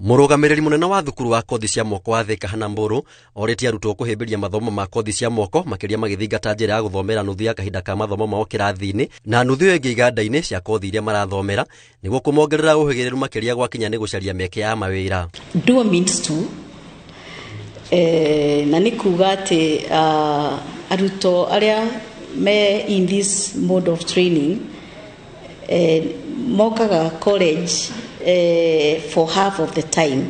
Murugamiriri munene wa thukuru wa kothi cia moko wa Thika Hannah Mburu orĩtie arutwo kuhĩmbĩria mathomo ma kothi cia moko makĩria magĩthingata njĩra ya gũthomera nuthu ya kahinda ka mathomo mao kĩrathi-inĩ na nuthu ĩngĩ iganda-inĩ cia kothi iria marathomera nĩguo kũmongerera ũhĩgĩrĩru makĩria gwakinya nĩ gũcaria mĩeke ya mawĩra. Do means to na nĩ kuga atĩ arutwo arĩa me in this mode of training mokaga college for half of the time.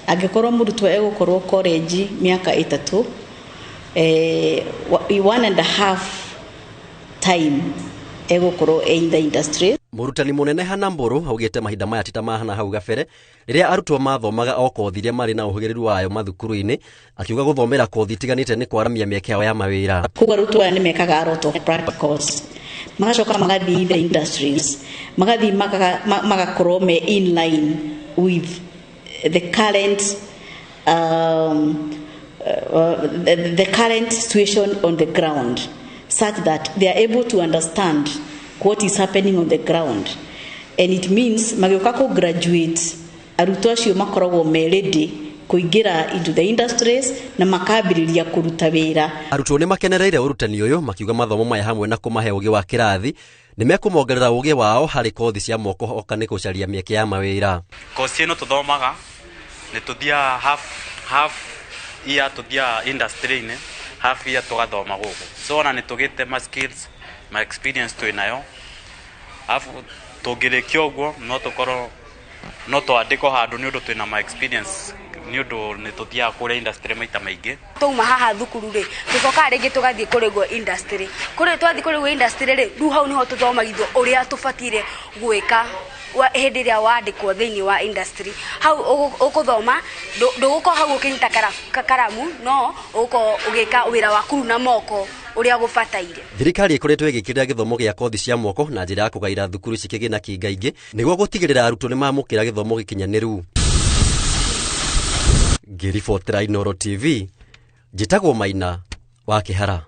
Angĩkorwo mũrutwo egũkorwo college miaka 3 1.5 time egũkorwo in the industry. Mũrutani munene Hannah Mburu augĩte mahinda maya tita mahana hau gabere rĩrĩa arutwo mathomaga o kothi iria marĩ na ũhĩgĩrĩru wayo mathukuru-inĩ, akiuga gũthomera kothi itiganĩte nĩ kwaramia mĩeke yao ya mawĩra. Koguo arutwo aya nĩ mekaga a lot of practicals, magacoka magathiĩ the industries, magathiĩ magakorwo me in line with the current the current situation on the ground, such that they are able to understand what is happening on the ground. And it means magĩũka kũ graduate arutwo acio makoragwo me ready kuingira into the industries na makambĩrĩria kũruta wĩra. Arutwo nĩ makenereire ũrutani ũyũ makiuga mathomo maya hamwe na kũmahe ũgĩ wa kĩrathi nĩ mekũmongerera ũgĩ wao harĩ kothi cia moko oka nĩ gũcaria mĩeke ya mawĩra. Kothi ĩno tũthomaga nĩ tũthiaga half year tũthiaga industry-inĩ, half year tũgathoma gũkũ. So ona nĩ tũgĩte ma skills ma experience twĩnayo, afu tũngĩrĩkia ũguo no twandĩkwo handũ nĩ ũndũ twĩna ma experience nĩ ũndũ nĩ tũthiaga kũrĩa industry maita maingĩ. Twauma haha thukuru rĩ tũcokaga rĩngĩ tũgathiĩ kũrĩgwo industry, kũrĩa twathiĩ kũrĩgwo industry rĩ rĩu hau nĩho tũthomagithio ũrĩa tũbatiire gwĩka hĩndĩ ĩrĩa wandĩkwo thĩinĩ wa industry. Hau ũgũthoma ndũgũkorwo hau ũkĩnyita karamu, no ũgũkorwo ũgĩka wĩra waku na moko ũrĩa gũbataire. Thirikari ĩkoretwo ĩgĩkĩrĩra gĩthomo gĩa kothi cia moko na njĩra ya kũgaĩra thukuru cikĩgĩe na kĩngaingĩ nĩguo gũtigĩrĩra arutwo nĩ mamũkĩra gĩthomo gĩkinyanĩru. Ngĩribotera Inooro TV, njĩtagwo Maina wa Kĩhara.